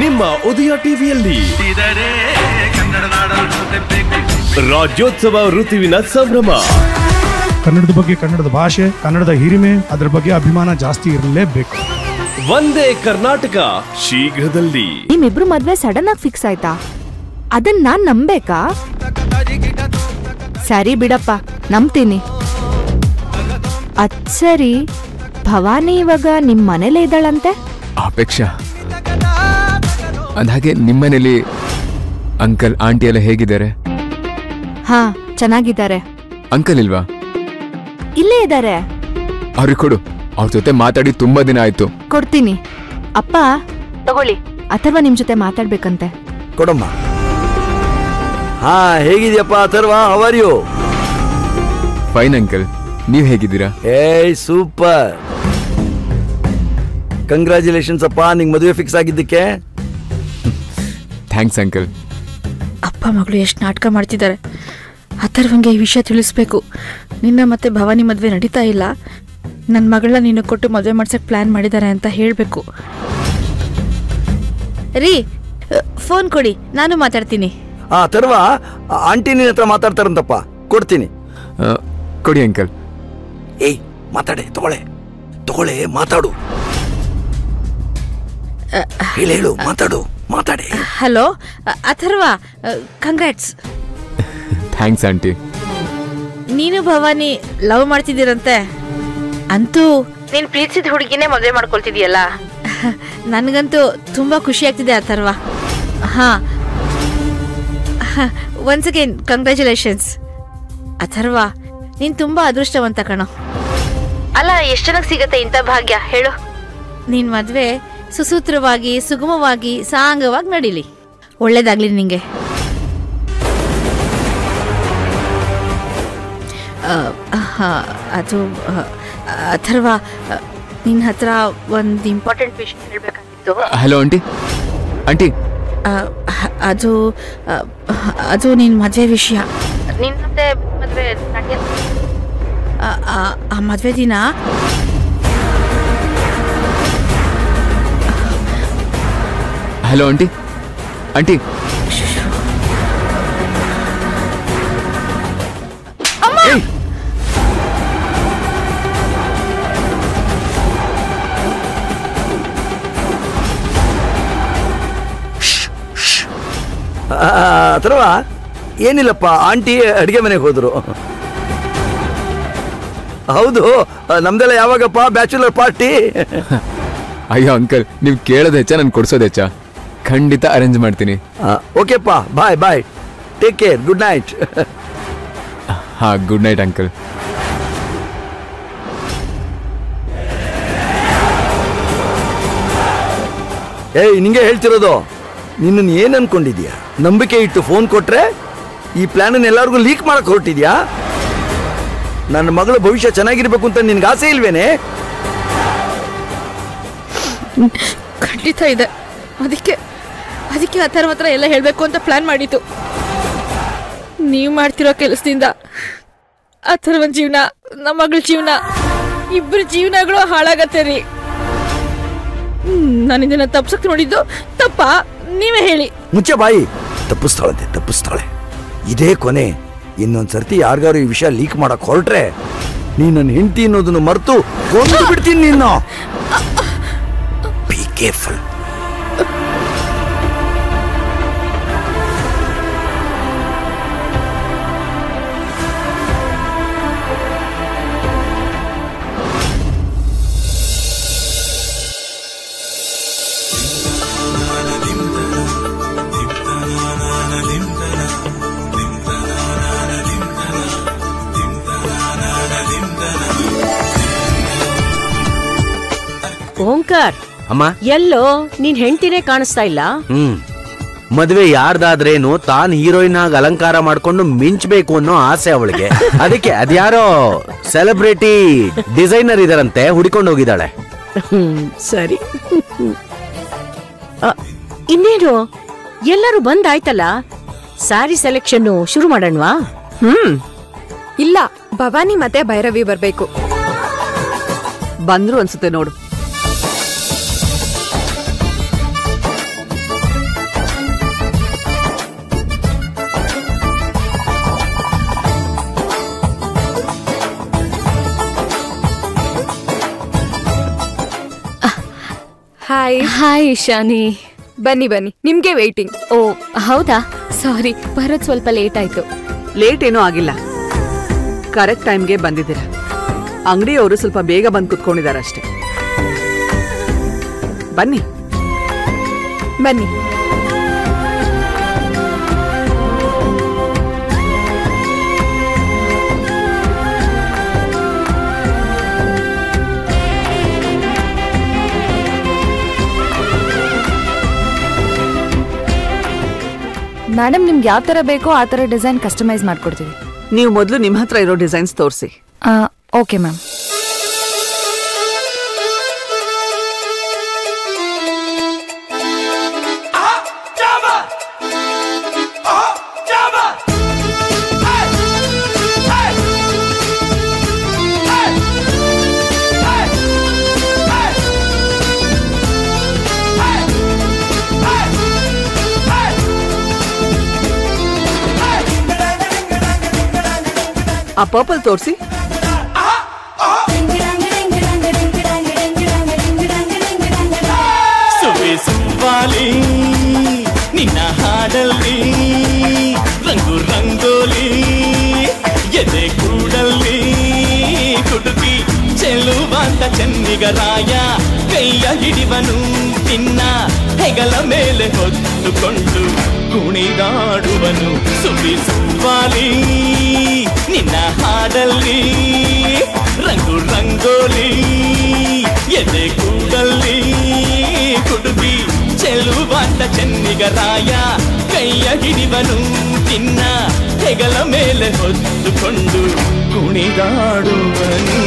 ನಿಮ್ಮ ಉದಯ ಟಿವಿಯಲ್ಲಿ ರಾಜ್ಯೋತ್ಸವ ಋತುವಿನ ಸಂಭ್ರಮ. ಕನ್ನಡದ ಬಗ್ಗೆ, ಕನ್ನಡದ ಭಾಷೆ, ಕನ್ನಡದ ಹಿರಿಮೆ, ಅದರ ಬಗ್ಗೆ ಅಭಿಮಾನ ಜಾಸ್ತಿ ಇರಲೇಬೇಕು. ಒಂದೇ ಕರ್ನಾಟಕ ಶೀಘ್ರದಲ್ಲಿ. ನಿಮ್ಮಿಬ್ರು ಮದ್ವೆ ಸಡನ್ ಆಗಿ ಫಿಕ್ಸ್ ಆಯ್ತಾ? ಅದನ್ನ ನಾನ್ ನಂಬೇಕಾ? ಸರಿ ಬಿಡಪ್ಪ, ನಂಬ್ತೀನಿ. ಸರಿ, ಭವಾನಿ ಇವಾಗ ನಿಮ್ ಮನೇಲೇ ಇದ್ದಾಳಂತೆ? ಅಪೇಕ್ಷಾ, ಅಂದಾಗೆ ನಿಮ್ಮನೇಲಿ ಅಂಕಲ್ ಆಂಟಿ ಎಲ್ಲ ಹೇಗಿದ್ದಾರೆ? ಹಾ, ಚೆನ್ನಾಗಿದ್ದಾರೆ. ಅಂಕಲ್ ಇಲ್ವಾ? ಇಲ್ಲೇ ಇದ್ದಾರೆ. ಅವ್ರಿಗೆ ಕೊಡು, ಅವ್ರ ಜೊತೆ ಮಾತಾಡಿ ತುಂಬಾ ದಿನ ಆಯ್ತು. ಕೊಡ್ತೀನಿ. ಅಪ್ಪ ತಗೊಳ್ಳಿ, ಅಥರ್ವ ನಿಮ್ ಜೊತೆ ಮಾತಾಡ್ಬೇಕಂತೆ. ಕೊಡಮ್ಮ. ಹಾ, ಹೇಗಿದ್ಯಪ್ಪ Atharva? How are you? Fine uncle, ನೀವ್ ಹೇಗಿದ್ದೀರಾ? ಏಯ್ ಸೂಪರ್, ಕಂಗ್ರಾಚುಲೇಷನ್ಸ್ ಅಪ್ಪ, ನಿಂಗೆ ಮದುವೆ ಫಿಕ್ಸ್ ಆಗಿದ್ದಕ್ಕೆ. Thanks uncle. ಅಪ್ಪ ಮಗಳು ಎಷ್ಟು ನಾಟಕ ಮಾಡ್ತಿದ್ದಾರೆ. ಅಥರ್ವಂಗೆ ಈ ವಿಷಯ ತಿಳಿಸ್ಬೇಕು. ನಿನ್ನ ಮತ್ತೆ ಭವಾನಿ ಮದುವೆ ನಡೀತಾ ಇಲ್ಲ, ನನ್ನ ಮಗಳನ್ನ ನೀನು ಕೊಟ್ಟು ಮದುವೆ ಮಾಡ್ಸಕ್ಕೆ ಪ್ಲಾನ್ ಮಾಡಿದ್ದಾರೆ ಅಂತ ಹೇಳಬೇಕು. ರೀ, ಫೋನ್ ಕೊಡಿ, ನಾನು ಮಾತಾಡ್ತೀನಿ. ಅಥರ್ವ, ಆಂಟಿ ನಿನ್ನ ಹತ್ರ ಮಾತಾಡ್ತಾರಂತಪ್ಪ, ಕೊಡ್ತೀನಿ. ಕೊಡಿ ಅಂಕಲ್. ಏಯ್ ಮಾತಾಡೆ, ತಗೊಳ್ಳೆ ತಗೊಳ್ಳೆ, ಮಾತಾಡು. ಹೇಳು, ಮಾತಾಡು, ಮಾತಾಡೆ. Hello Atharva, congrats. Thanks aunty. ನೀನು ಭವಾನಿ ಲವ್ ಮಾಡ್ತಿದ್ದೀರಂತೆ? ಅಂತೂ ನೀನು ಪ್ರೀತಿಸಿದ ಹುಡುಗಿನೇ ಮದುವೆ ಮಾಡ್ಕೊಳ್ತಿದೀಯಲ್ಲ, ನನಗಂತೂ ತುಂಬಾ ಖುಷಿ ಆಗ್ತಿದೆ ಅಥರ್ವ. ಹಾ, ಒನ್ಸ್ ಅಗೇನ್ ಕಂಗ್ರ್ಯಾಚುಲೇಷನ್ಸ್. ಅಥರ್ವ, ನೀನ್ ತುಂಬಾ ಅದೃಷ್ಟವಂತ ಕಣೋ. ಅಲ್ಲ, ಎಷ್ಟು ಜನಕ್ಕೆ ಸಿಗತ್ತೆ ಇಂಥ ಭಾಗ್ಯ ಹೇಳು? ನಿನ್ ಮದ್ವೆ ಸುಸೂತ್ರವಾಗಿ, ಸುಗಮವಾಗಿ, ಸಾಂಗವಾಗಿ ನಡೀಲಿ. ಒಳ್ಳೇದಾಗ್ಲಿ ನಿಂಗೆ. ಅದು ಅಥರ್ವ, ನಿನ್ನ ಹತ್ರ ಒಂದು ಇಂಪಾರ್ಟೆಂಟ್ ವಿಷಯ ಹೇಳ್ಬೇಕಾಗಿತ್ತು. Hello aunty. ಆಂಟಿ, ಅದು ಅದು ನಿನ್ನ ಮದುವೆ ವಿಷಯ. ನಿನ್ನ ಮತ್ತೆ ಮದುವೆ ಆ ಮದುವೆ ದಿನ ಹಲೋ ಆಂಟಿ. ಆಂಟಿ, ಅಥರ್ವ, ಏನಿಲ್ಲಪ್ಪ, ಆಂಟಿ ಅಡಿಗೆ ಮನೆಗೆ ಹೋದ್ರು. ಹೌದು, ನಮ್ದೆಲ್ಲ ಯಾವಾಗಪ್ಪ ಬ್ಯಾಚುಲರ್ ಪಾರ್ಟಿ? ಅಯ್ಯೋ ಅಂಕಲ್, ನೀವು ಕೇಳೋದು ಹೆಚ್ಚ, ನಾನು ಕೊಡ್ಸೋದು ಹೆಚ್ಚ. ಖಂಡಿತ ಅರೇಂಜ್ ಮಾಡ್ತೀನಿ. ಓಕೆಪ್ಪ, ಬಾಯ್ ಬಾಯ್, ಟೇಕ್ ಕೇರ್, ಗುಡ್ ನೈಟ್. ಹಾ, ಗುಡ್ ನೈಟ್ ಅಂಕಲ್. ಏಯ್, ನಿಂಗೆ ಹೇಳ್ತಿರೋದು, ನಿನ್ನನ್ನು ಏನ್ ಅನ್ಕೊಂಡಿದ್ಯಾ? ನಂಬಿಕೆ ಇಟ್ಟು ಫೋನ್ ಕೊಟ್ರೆ ಈ ಪ್ಲಾನ್ ಎಲ್ಲರಿಗೂ ಲೀಕ್ ಮಾಡಕ್ ಹೊರಟಿದ್ಯಾ? ನನ್ನ ಮಗಳ ಭವಿಷ್ಯ ಚೆನ್ನಾಗಿರ್ಬೇಕು ಅಂತ ನಿನ್ಗೆ ಆಸೆ ಇಲ್ವೇನೆ? ಖಂಡಿತ ಇದೆ. ಅದಕ್ಕೆ ಅಥರ್ವ ಹತ್ರ ಎಲ್ಲ ಹೇಳಬೇಕು ಅಂತ ಪ್ಲಾನ್ ಮಾಡಿತ್ತು. ನೀವು ಮಾಡ್ತಿರೋ ಕೆಲಸದಿಂದ ಅಥರ್ವನ್ ಜೀವನ, ನಮ್ಮ ಮಗಳ ಜೀವನ, ಇಬ್ಬರು ಜೀವನಗಳು ಹಾಳಾಗತ್ತೆ ರೀ. ನಾನು ಇದನ್ನ ತಪ್ಸಕ್ ನೋಡಿದ್ದು ತಪ್ಪ? ನೀವೇ ಹೇಳಿ. ಮುಚ್ಚೆ ಬಾಯಿ. ತಪ್ಪಿಸ್ತಾಳೆ. ಇದೇ ಕೊನೆ. ಇನ್ನೊಂದ್ಸರ್ತಿ ಯಾರಿಗಾರು ಈ ವಿಷಯ ಲೀಕ್ ಮಾಡಕ್ ಹೊರಟ್ರೆ ನೀನ್ ನನ್ನ ಹೆಂಡತಿ ಅನ್ನೋದನ್ನು ಮರೆತು ಕೊಂದು ಬಿಡ್ತೀನಿ ನೀನು. Be careful. ಓಂಕಾರ್, ಅಮ್ಮ, ಎಲ್ಲೋ ನೀನ್ ಹೆಂಡತಿನೇ ಕಾಣಿಸ್ತಾ ಇಲ್ಲ. ಮದುವೆ ಯಾರ್ದಾದ್ರೇನು ತಾನ್ ಹೀರೋಯಿನ್ ಆಗಿ ಅಲಂಕಾರ ಮಾಡ್ಕೊಂಡು ಮಿಂಚ್ಬೇಕು ಅನ್ನೋ ಆಸೆ ಅವಳಿಗೆ. ಅದಕ್ಕೆ ಅದ್ಯಾರೋ ಸೆಲೆಬ್ರಿಟಿ ಡಿಸೈನರ್ ಇದರಂತೆ, ಹುಡಿಕೊಂಡು ಹೋಗಿದ್ದಾಳೆ. ಸರಿ, ಇನ್ನೇನು ಎಲ್ಲರೂ ಬಂದಾಯ್ತಲ್ಲ, ಸ್ಯಾರಿ ಸೆಲೆಕ್ಷನ್ ಶುರು ಮಾಡೋಣವಾ? ಇಲ್ಲ, ಭವಾನಿ ಮತ್ತೆ ಭೈರವಿ ಬರ್ಬೇಕು. ಬಂದ್ರು ಅನ್ಸುತ್ತೆ ನೋಡು. Hi hi Ishani. ಬನ್ನಿ ಬನ್ನಿ, ನಿಮ್ಗೆ ವೇಟಿಂಗ್. ಓ ಹೌದಾ, ಸಾರಿ ಬರೋದ್ ಸ್ವಲ್ಪ ಲೇಟ್ ಆಯ್ತು. ಲೇಟ್ ಏನೂ ಆಗಿಲ್ಲ, ಕರೆಕ್ಟ್ ಟೈಮ್ಗೆ ಬಂದಿದ್ದೀರ. ಅಂಗಡಿಯವರು ಸ್ವಲ್ಪ ಬೇಗ ಬಂದು ಕುತ್ಕೊಂಡಿದ್ದಾರೆ ಅಷ್ಟೇ. ಬನ್ನಿ ಬನ್ನಿ. ಮೇಡಮ್, ನಿಮ್ಗೆ ಯಾವ ತರ ಬೇಕೋ ಆ ತರ ಡಿಸೈನ್ ಕಸ್ಟಮೈಸ್ ಮಾಡ್ಕೊಡ್ತೀವಿ. ನೀವು ಮೊದಲು ನಿಮ್ಮ ಹತ್ರ ಇರೋ ಡಿಸೈನ್ಸ್ ತೋರಿಸಿ. Okay ma'am. ಆ ಪರ್ಪಲ್ ತೋರಿಸಿ. ಸುವಾಲಿ ನಿನ್ನ ಹಾಡಲ್ಲಿ ರಂಗು ರಂಗೋಲಿ ಎದೆ ಕೂಡಲ್ಲಿ ಕುಡುಕಿ ಚೆಲುವಾಂತ ಚೆನ್ನಿಗರಾಯ ಕೈಯ ಹಿಡಿವನು ನಿನ್ನ ಹೆಗಲ ಮೇಲೆ ಹೊತ್ತುಕೊಂಡು ಕುಣಿದಾಡುವನು. ಸುವಾಲಿ ನಿನ್ನ ಹಾಡಲ್ಲಿ ರಂಗು ರಂಗೋಲಿ ಎದೆ ಕೂಡಲ್ಲಿ ಕುಡುಕಿ ಚೆಲುವಾಂತ ಚೆನ್ನಿಗರಾಯ ಕೈಯ ಹಿಡಿವನು ನಿನ್ನ ಹೆಗಲ ಮೇಲೆ ಹೊತ್ತುಕೊಂಡು ಕುಣಿದಾಡುವನು.